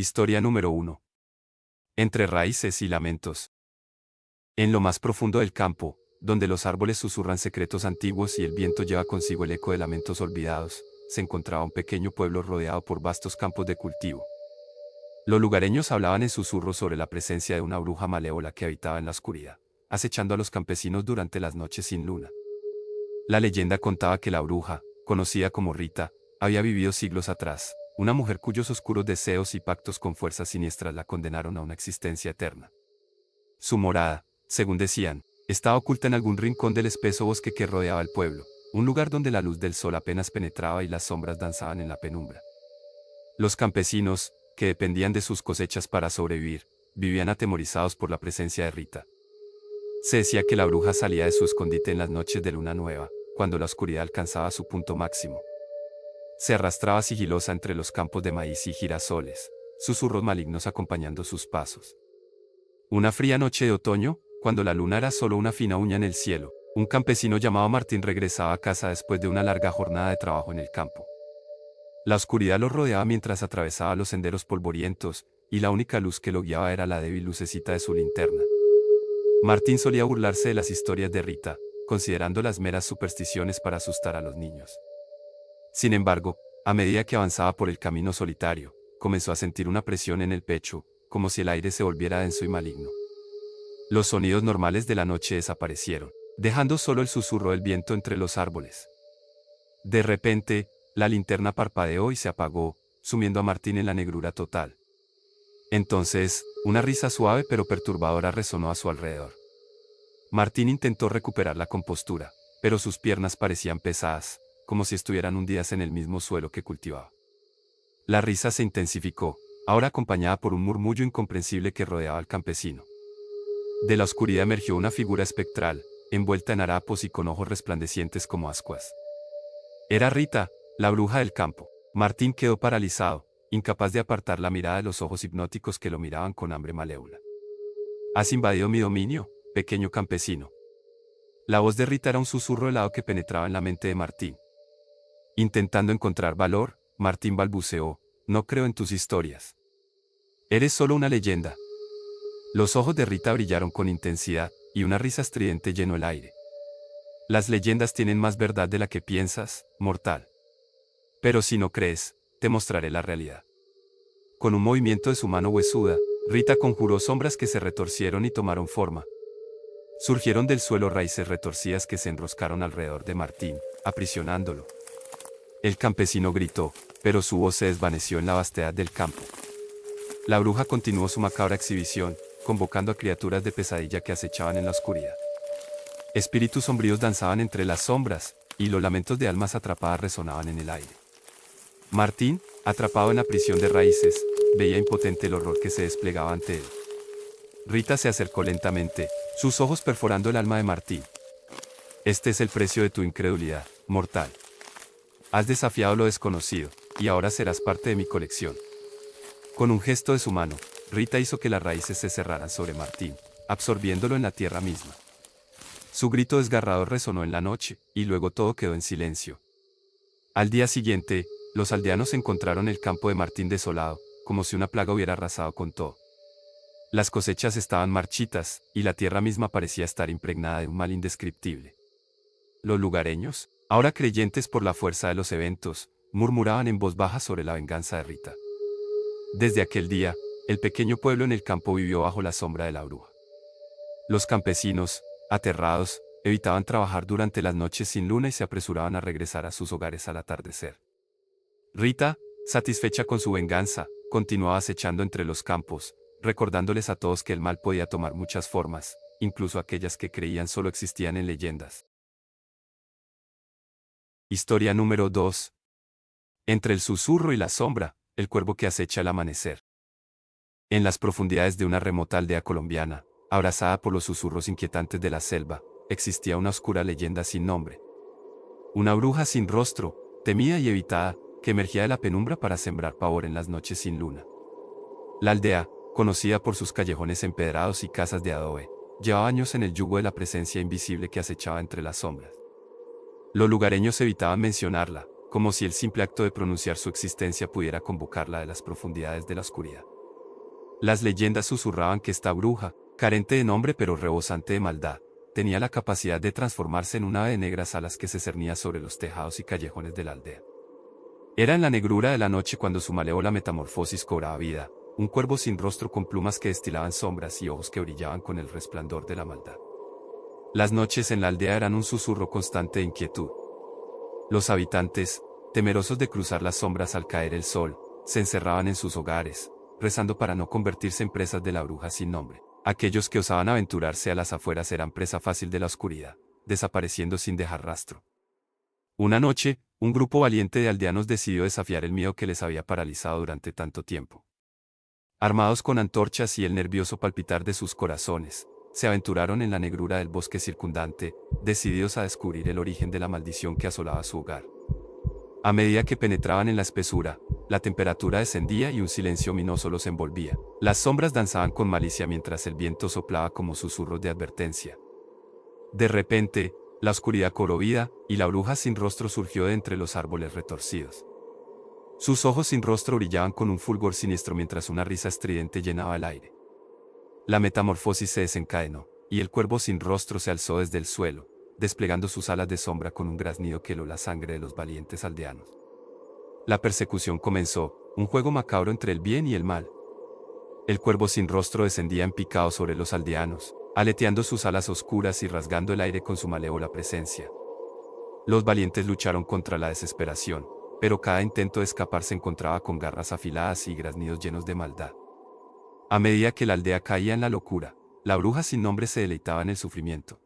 Historia número 1. Entre raíces y lamentos. En lo más profundo del campo, donde los árboles susurran secretos antiguos y el viento lleva consigo el eco de lamentos olvidados, se encontraba un pequeño pueblo rodeado por vastos campos de cultivo. Los lugareños hablaban en susurros sobre la presencia de una bruja malévola que habitaba en la oscuridad, acechando a los campesinos durante las noches sin luna. La leyenda contaba que la bruja, conocida como Rita, había vivido siglos atrás, una mujer cuyos oscuros deseos y pactos con fuerzas siniestras la condenaron a una existencia eterna. Su morada, según decían, estaba oculta en algún rincón del espeso bosque que rodeaba el pueblo, un lugar donde la luz del sol apenas penetraba y las sombras danzaban en la penumbra. Los campesinos, que dependían de sus cosechas para sobrevivir, vivían atemorizados por la presencia de Rita. Se decía que la bruja salía de su escondite en las noches de luna nueva, cuando la oscuridad alcanzaba su punto máximo. Se arrastraba sigilosa entre los campos de maíz y girasoles, susurros malignos acompañando sus pasos. Una fría noche de otoño, cuando la luna era solo una fina uña en el cielo, un campesino llamado Martín regresaba a casa después de una larga jornada de trabajo en el campo. La oscuridad lo rodeaba mientras atravesaba los senderos polvorientos, y la única luz que lo guiaba era la débil lucecita de su linterna. Martín solía burlarse de las historias de Rita, considerándolas meras supersticiones para asustar a los niños. Sin embargo, a medida que avanzaba por el camino solitario, comenzó a sentir una presión en el pecho, como si el aire se volviera denso y maligno. Los sonidos normales de la noche desaparecieron, dejando solo el susurro del viento entre los árboles. De repente, la linterna parpadeó y se apagó, sumiendo a Martín en la negrura total. Entonces, una risa suave pero perturbadora resonó a su alrededor. Martín intentó recuperar la compostura, pero sus piernas parecían pesadas, como si estuvieran hundidas en el mismo suelo que cultivaba. La risa se intensificó, ahora acompañada por un murmullo incomprensible que rodeaba al campesino. De la oscuridad emergió una figura espectral, envuelta en harapos y con ojos resplandecientes como ascuas. Era Rita, la bruja del campo. Martín quedó paralizado, incapaz de apartar la mirada de los ojos hipnóticos que lo miraban con hambre malévola. «Has invadido mi dominio, pequeño campesino». La voz de Rita era un susurro helado que penetraba en la mente de Martín. Intentando encontrar valor, Martín balbuceó: «No creo en tus historias. Eres solo una leyenda». Los ojos de Rita brillaron con intensidad, y una risa estridente llenó el aire. «Las leyendas tienen más verdad de la que piensas, mortal. Pero si no crees, te mostraré la realidad». Con un movimiento de su mano huesuda, Rita conjuró sombras que se retorcieron y tomaron forma. Surgieron del suelo raíces retorcidas que se enroscaron alrededor de Martín, aprisionándolo. El campesino gritó, pero su voz se desvaneció en la vastedad del campo. La bruja continuó su macabra exhibición, convocando a criaturas de pesadilla que acechaban en la oscuridad. Espíritus sombríos danzaban entre las sombras, y los lamentos de almas atrapadas resonaban en el aire. Martín, atrapado en la prisión de raíces, veía impotente el horror que se desplegaba ante él. Rita se acercó lentamente, sus ojos perforando el alma de Martín. «Este es el precio de tu incredulidad, mortal. Has desafiado lo desconocido, y ahora serás parte de mi colección». Con un gesto de su mano, Rita hizo que las raíces se cerraran sobre Martín, absorbiéndolo en la tierra misma. Su grito desgarrador resonó en la noche, y luego todo quedó en silencio. Al día siguiente, los aldeanos encontraron el campo de Martín desolado, como si una plaga hubiera arrasado con todo. Las cosechas estaban marchitas, y la tierra misma parecía estar impregnada de un mal indescriptible. Los lugareños, ahora creyentes por la fuerza de los eventos, murmuraban en voz baja sobre la venganza de Rita. Desde aquel día, el pequeño pueblo en el campo vivió bajo la sombra de la bruja. Los campesinos, aterrados, evitaban trabajar durante las noches sin luna y se apresuraban a regresar a sus hogares al atardecer. Rita, satisfecha con su venganza, continuaba acechando entre los campos, recordándoles a todos que el mal podía tomar muchas formas, incluso aquellas que creían solo existían en leyendas. Historia número 2. Entre el susurro y la sombra, el cuervo que acecha el amanecer. En las profundidades de una remota aldea colombiana, abrazada por los susurros inquietantes de la selva, existía una oscura leyenda sin nombre. Una bruja sin rostro, temida y evitada, que emergía de la penumbra para sembrar pavor en las noches sin luna. La aldea, conocida por sus callejones empedrados y casas de adobe, llevaba años en el yugo de la presencia invisible que acechaba entre las sombras. Los lugareños evitaban mencionarla, como si el simple acto de pronunciar su existencia pudiera convocarla de las profundidades de la oscuridad. Las leyendas susurraban que esta bruja, carente de nombre pero rebosante de maldad, tenía la capacidad de transformarse en un ave de negras alas que se cernía sobre los tejados y callejones de la aldea. Era en la negrura de la noche cuando su malévola metamorfosis cobraba vida, un cuervo sin rostro con plumas que destilaban sombras y ojos que brillaban con el resplandor de la maldad. Las noches en la aldea eran un susurro constante de inquietud. Los habitantes, temerosos de cruzar las sombras al caer el sol, se encerraban en sus hogares, rezando para no convertirse en presas de la bruja sin nombre. Aquellos que osaban aventurarse a las afueras eran presa fácil de la oscuridad, desapareciendo sin dejar rastro. Una noche, un grupo valiente de aldeanos decidió desafiar el miedo que les había paralizado durante tanto tiempo. Armados con antorchas y el nervioso palpitar de sus corazones, se aventuraron en la negrura del bosque circundante, decididos a descubrir el origen de la maldición que asolaba su hogar. A medida que penetraban en la espesura, la temperatura descendía y un silencio ominoso los envolvía. Las sombras danzaban con malicia mientras el viento soplaba como susurros de advertencia. De repente, la oscuridad cobró vida, y la bruja sin rostro surgió de entre los árboles retorcidos. Sus ojos sin rostro brillaban con un fulgor siniestro mientras una risa estridente llenaba el aire. La metamorfosis se desencadenó, y el cuervo sin rostro se alzó desde el suelo, desplegando sus alas de sombra con un graznido que heló la sangre de los valientes aldeanos. La persecución comenzó, un juego macabro entre el bien y el mal. El cuervo sin rostro descendía en picado sobre los aldeanos, aleteando sus alas oscuras y rasgando el aire con su malévola presencia. Los valientes lucharon contra la desesperación, pero cada intento de escapar se encontraba con garras afiladas y graznidos llenos de maldad. A medida que la aldea caía en la locura, la bruja sin nombre se deleitaba en el sufrimiento.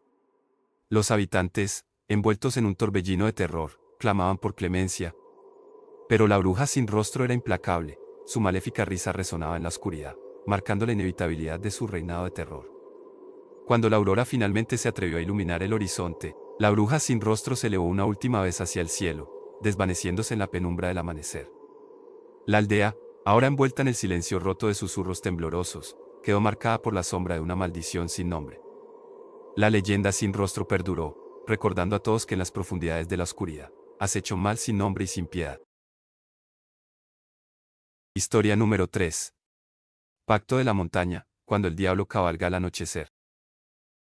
Los habitantes, envueltos en un torbellino de terror, clamaban por clemencia. Pero la bruja sin rostro era implacable, su maléfica risa resonaba en la oscuridad, marcando la inevitabilidad de su reinado de terror. Cuando la aurora finalmente se atrevió a iluminar el horizonte, la bruja sin rostro se elevó una última vez hacia el cielo, desvaneciéndose en la penumbra del amanecer. La aldea, ahora envuelta en el silencio roto de susurros temblorosos, quedó marcada por la sombra de una maldición sin nombre. La leyenda sin rostro perduró, recordando a todos que en las profundidades de la oscuridad, acecha un mal sin nombre y sin piedad. Historia número 3. Pacto de la montaña, cuando el diablo cabalga al anochecer.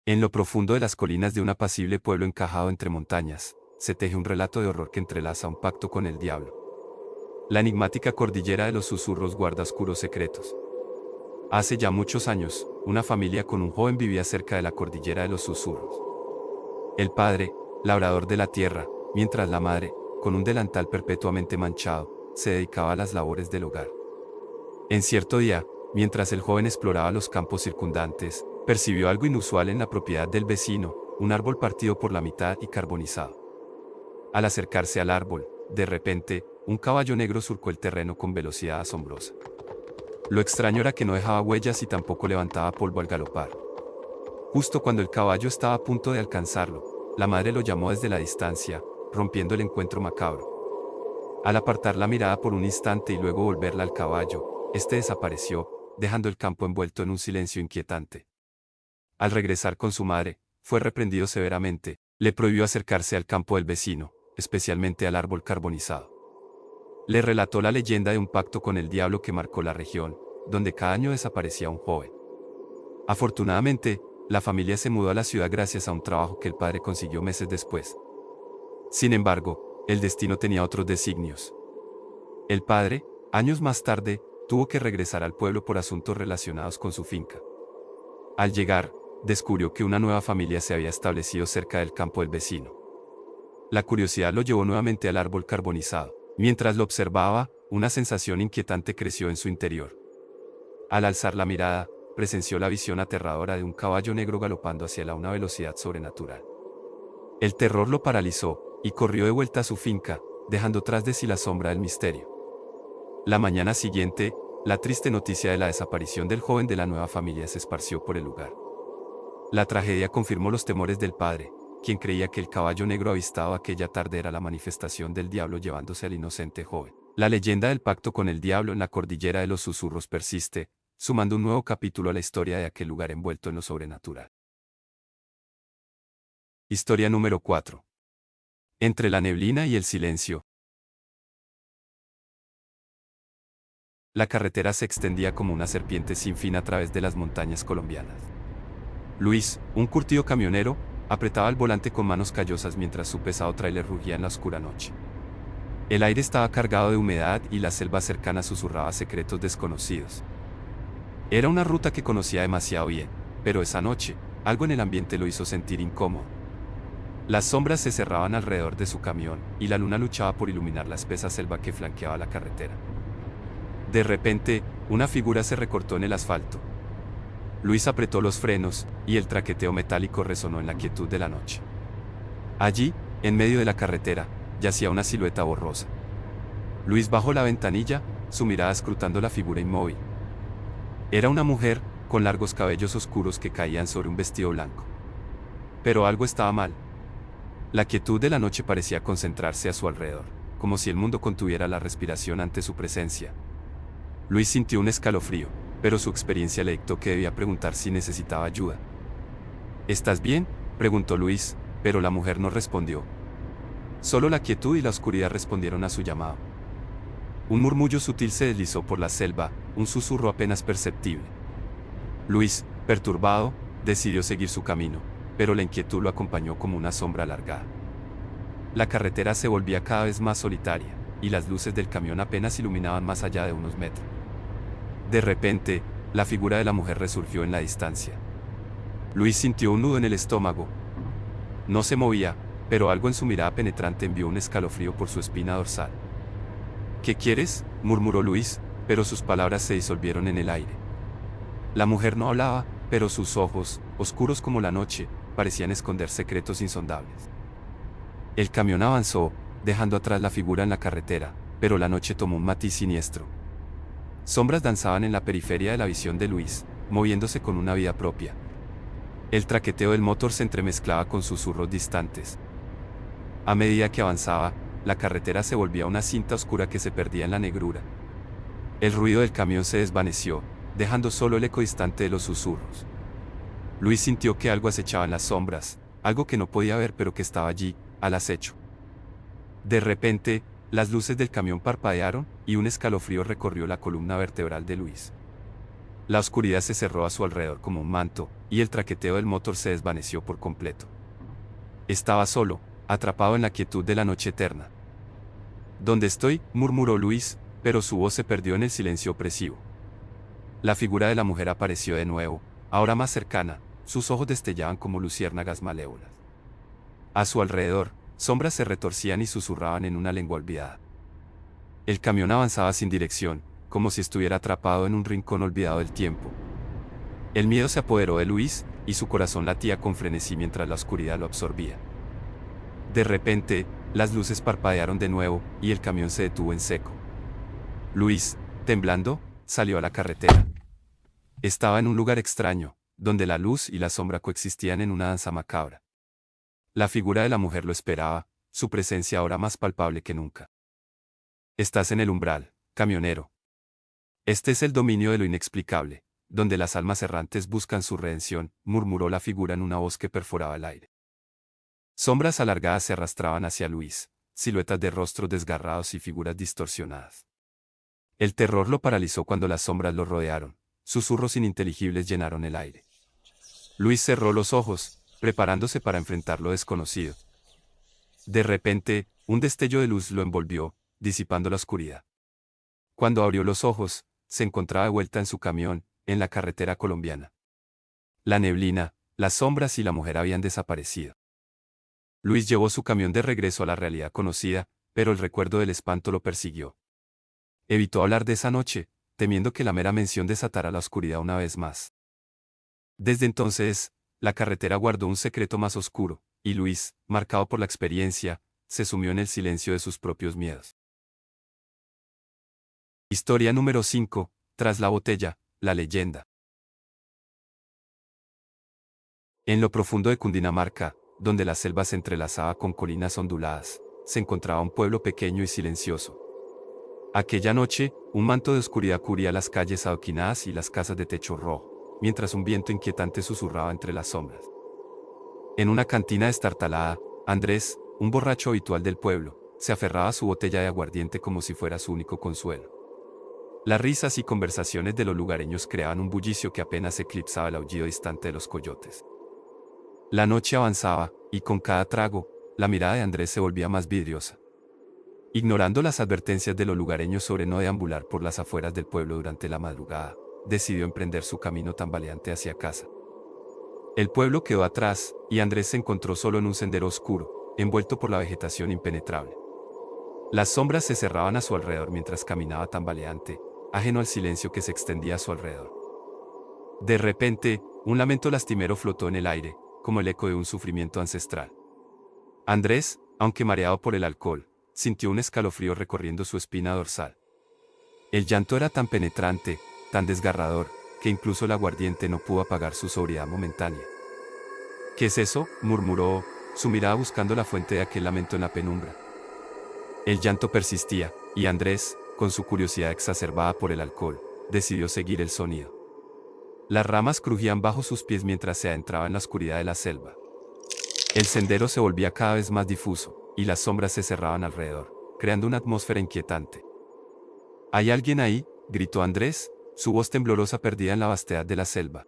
En lo profundo de las colinas de un apacible pueblo encajado entre montañas, se teje un relato de horror que entrelaza un pacto con el diablo. La enigmática cordillera de los susurros guarda oscuros secretos. Hace ya muchos años, una familia con un joven vivía cerca de la cordillera de los susurros. El padre, labrador de la tierra, mientras la madre, con un delantal perpetuamente manchado, se dedicaba a las labores del hogar. En cierto día, mientras el joven exploraba los campos circundantes, percibió algo inusual en la propiedad del vecino, un árbol partido por la mitad y carbonizado. Al acercarse al árbol, de repente, un caballo negro surcó el terreno con velocidad asombrosa. Lo extraño era que no dejaba huellas y tampoco levantaba polvo al galopar. Justo cuando el caballo estaba a punto de alcanzarlo, la madre lo llamó desde la distancia, rompiendo el encuentro macabro. Al apartar la mirada por un instante y luego volverla al caballo, este desapareció, dejando el campo envuelto en un silencio inquietante. Al regresar con su madre, fue reprendido severamente, le prohibió acercarse al campo del vecino, especialmente al árbol carbonizado. Le relató la leyenda de un pacto con el diablo que marcó la región, donde cada año desaparecía un joven. Afortunadamente, la familia se mudó a la ciudad gracias a un trabajo que el padre consiguió meses después. Sin embargo, el destino tenía otros designios. El padre, años más tarde, tuvo que regresar al pueblo por asuntos relacionados con su finca. Al llegar, descubrió que una nueva familia se había establecido cerca del campo del vecino. La curiosidad lo llevó nuevamente al árbol carbonizado. Mientras lo observaba, una sensación inquietante creció en su interior. Al alzar la mirada, presenció la visión aterradora de un caballo negro galopando hacia él a una velocidad sobrenatural. El terror lo paralizó, y corrió de vuelta a su finca, dejando tras de sí la sombra del misterio. La mañana siguiente, la triste noticia de la desaparición del joven de la nueva familia se esparció por el lugar. La tragedia confirmó los temores del padre, quien creía que el caballo negro avistado aquella tarde era la manifestación del diablo llevándose al inocente joven. La leyenda del pacto con el diablo en la cordillera de los susurros persiste, sumando un nuevo capítulo a la historia de aquel lugar envuelto en lo sobrenatural. Historia número 4. Entre la neblina y el silencio. La carretera se extendía como una serpiente sin fin a través de las montañas colombianas. Luis, un curtido camionero, apretaba el volante con manos callosas mientras su pesado tráiler rugía en la oscura noche. El aire estaba cargado de humedad y la selva cercana susurraba secretos desconocidos. Era una ruta que conocía demasiado bien, pero esa noche, algo en el ambiente lo hizo sentir incómodo. Las sombras se cerraban alrededor de su camión, y la luna luchaba por iluminar la espesa selva que flanqueaba la carretera. De repente, una figura se recortó en el asfalto. Luis apretó los frenos, y el traqueteo metálico resonó en la quietud de la noche. Allí, en medio de la carretera, yacía una silueta borrosa. Luis bajó la ventanilla, su mirada escrutando la figura inmóvil. Era una mujer, con largos cabellos oscuros que caían sobre un vestido blanco. Pero algo estaba mal. La quietud de la noche parecía concentrarse a su alrededor, como si el mundo contuviera la respiración ante su presencia. Luis sintió un escalofrío, pero su experiencia le dictó que debía preguntar si necesitaba ayuda. ¿Estás bien?, preguntó Luis, pero la mujer no respondió. Solo la quietud y la oscuridad respondieron a su llamado. Un murmullo sutil se deslizó por la selva, un susurro apenas perceptible. Luis, perturbado, decidió seguir su camino, pero la inquietud lo acompañó como una sombra alargada. La carretera se volvía cada vez más solitaria, y las luces del camión apenas iluminaban más allá de unos metros. De repente, la figura de la mujer resurgió en la distancia. Luis sintió un nudo en el estómago. No se movía, pero algo en su mirada penetrante envió un escalofrío por su espina dorsal. ¿Qué quieres?, murmuró Luis, pero sus palabras se disolvieron en el aire. La mujer no hablaba, pero sus ojos, oscuros como la noche, parecían esconder secretos insondables. El camión avanzó, dejando atrás la figura en la carretera, pero la noche tomó un matiz siniestro. Sombras danzaban en la periferia de la visión de Luis, moviéndose con una vida propia. El traqueteo del motor se entremezclaba con susurros distantes. A medida que avanzaba, la carretera se volvía una cinta oscura que se perdía en la negrura. El ruido del camión se desvaneció, dejando solo el eco distante de los susurros. Luis sintió que algo acechaba en las sombras, algo que no podía ver pero que estaba allí, al acecho. De repente, las luces del camión parpadearon, y un escalofrío recorrió la columna vertebral de Luis. La oscuridad se cerró a su alrededor como un manto, y el traqueteo del motor se desvaneció por completo. Estaba solo, atrapado en la quietud de la noche eterna. ¿Dónde estoy?, murmuró Luis, pero su voz se perdió en el silencio opresivo. La figura de la mujer apareció de nuevo, ahora más cercana, sus ojos destellaban como luciérnagas malévolas. A su alrededor, sombras se retorcían y susurraban en una lengua olvidada. El camión avanzaba sin dirección, como si estuviera atrapado en un rincón olvidado del tiempo. El miedo se apoderó de Luis, y su corazón latía con frenesí mientras la oscuridad lo absorbía. De repente, las luces parpadearon de nuevo, y el camión se detuvo en seco. Luis, temblando, salió a la carretera. Estaba en un lugar extraño, donde la luz y la sombra coexistían en una danza macabra. La figura de la mujer lo esperaba, su presencia ahora más palpable que nunca. Estás en el umbral, camionero. Este es el dominio de lo inexplicable, donde las almas errantes buscan su redención, murmuró la figura en una voz que perforaba el aire. Sombras alargadas se arrastraban hacia Luis, siluetas de rostros desgarrados y figuras distorsionadas. El terror lo paralizó cuando las sombras lo rodearon, susurros ininteligibles llenaron el aire. Luis cerró los ojos, preparándose para enfrentar lo desconocido. De repente, un destello de luz lo envolvió, disipando la oscuridad. Cuando abrió los ojos, se encontraba de vuelta en su camión, en la carretera colombiana. La neblina, las sombras y la mujer habían desaparecido. Luis llevó su camión de regreso a la realidad conocida, pero el recuerdo del espanto lo persiguió. Evitó hablar de esa noche, temiendo que la mera mención desatara la oscuridad una vez más. Desde entonces, la carretera guardó un secreto más oscuro, y Luis, marcado por la experiencia, se sumió en el silencio de sus propios miedos. Historia número 5. Tras la botella, la leyenda. En lo profundo de Cundinamarca, donde la selva se entrelazaba con colinas onduladas, se encontraba un pueblo pequeño y silencioso. Aquella noche, un manto de oscuridad cubría las calles adoquinadas y las casas de techo rojo, mientras un viento inquietante susurraba entre las sombras. En una cantina destartalada, Andrés, un borracho habitual del pueblo, se aferraba a su botella de aguardiente como si fuera su único consuelo. Las risas y conversaciones de los lugareños creaban un bullicio que apenas eclipsaba el aullido distante de los coyotes. La noche avanzaba, y con cada trago, la mirada de Andrés se volvía más vidriosa. Ignorando las advertencias de los lugareños sobre no deambular por las afueras del pueblo durante la madrugada, decidió emprender su camino tambaleante hacia casa. El pueblo quedó atrás, y Andrés se encontró solo en un sendero oscuro, envuelto por la vegetación impenetrable. Las sombras se cerraban a su alrededor mientras caminaba tambaleante, ajeno al silencio que se extendía a su alrededor. De repente, un lamento lastimero flotó en el aire, como el eco de un sufrimiento ancestral. Andrés, aunque mareado por el alcohol, sintió un escalofrío recorriendo su espina dorsal. El llanto era tan penetrante, tan desgarrador, que incluso el aguardiente no pudo apagar su sobriedad momentánea. ¿Qué es eso?, murmuró, su mirada buscando la fuente de aquel lamento en la penumbra. El llanto persistía, y Andrés, con su curiosidad exacerbada por el alcohol, decidió seguir el sonido. Las ramas crujían bajo sus pies mientras se adentraba en la oscuridad de la selva. El sendero se volvía cada vez más difuso, y las sombras se cerraban alrededor, creando una atmósfera inquietante. ¿Hay alguien ahí?, gritó Andrés, su voz temblorosa perdida en la vastedad de la selva.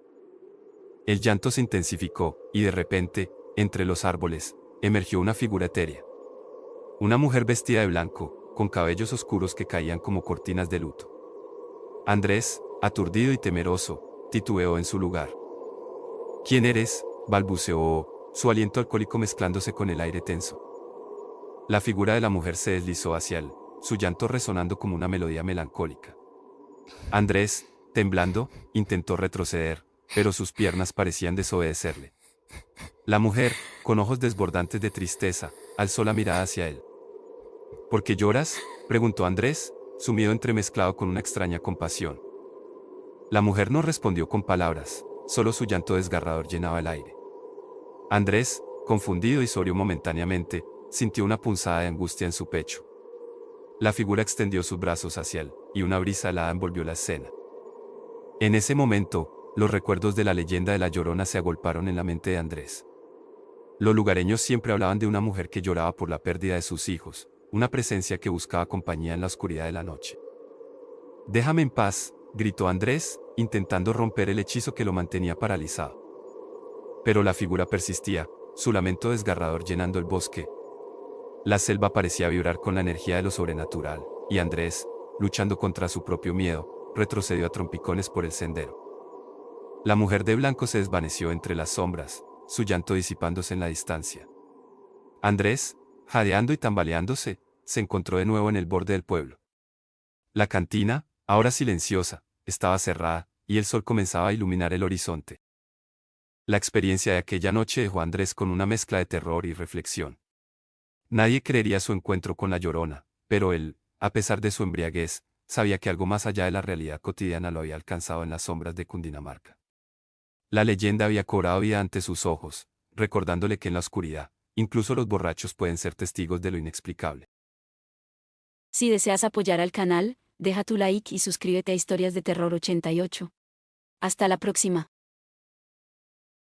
El llanto se intensificó, y de repente, entre los árboles, emergió una figura etérea. Una mujer vestida de blanco, con cabellos oscuros que caían como cortinas de luto. Andrés, aturdido y temeroso, titubeó en su lugar. ¿Quién eres?, balbuceó, su aliento alcohólico mezclándose con el aire tenso. La figura de la mujer se deslizó hacia él, su llanto resonando como una melodía melancólica. Andrés, temblando, intentó retroceder, pero sus piernas parecían desobedecerle. La mujer, con ojos desbordantes de tristeza, alzó la mirada hacia él. ¿Por qué lloras?, preguntó Andrés, su miedo entremezclado con una extraña compasión. La mujer no respondió con palabras, solo su llanto desgarrador llenaba el aire. Andrés, confundido y sobrio momentáneamente, sintió una punzada de angustia en su pecho. La figura extendió sus brazos hacia él, y una brisa helada envolvió la escena. En ese momento, los recuerdos de la leyenda de la Llorona se agolparon en la mente de Andrés. Los lugareños siempre hablaban de una mujer que lloraba por la pérdida de sus hijos, una presencia que buscaba compañía en la oscuridad de la noche. «Déjame en paz», gritó Andrés, intentando romper el hechizo que lo mantenía paralizado. Pero la figura persistía, su lamento desgarrador llenando el bosque. La selva parecía vibrar con la energía de lo sobrenatural, y Andrés, luchando contra su propio miedo, retrocedió a trompicones por el sendero. La mujer de blanco se desvaneció entre las sombras, su llanto disipándose en la distancia. Andrés, jadeando y tambaleándose, se encontró de nuevo en el borde del pueblo. La cantina, ahora silenciosa, estaba cerrada, y el sol comenzaba a iluminar el horizonte. La experiencia de aquella noche dejó a Andrés con una mezcla de terror y reflexión. Nadie creería su encuentro con la Llorona, pero él, a pesar de su embriaguez, sabía que algo más allá de la realidad cotidiana lo había alcanzado en las sombras de Cundinamarca. La leyenda había cobrado vida ante sus ojos, recordándole que en la oscuridad, incluso los borrachos pueden ser testigos de lo inexplicable. Si deseas apoyar al canal, deja tu like y suscríbete a Historias de Terror 88. Hasta la próxima.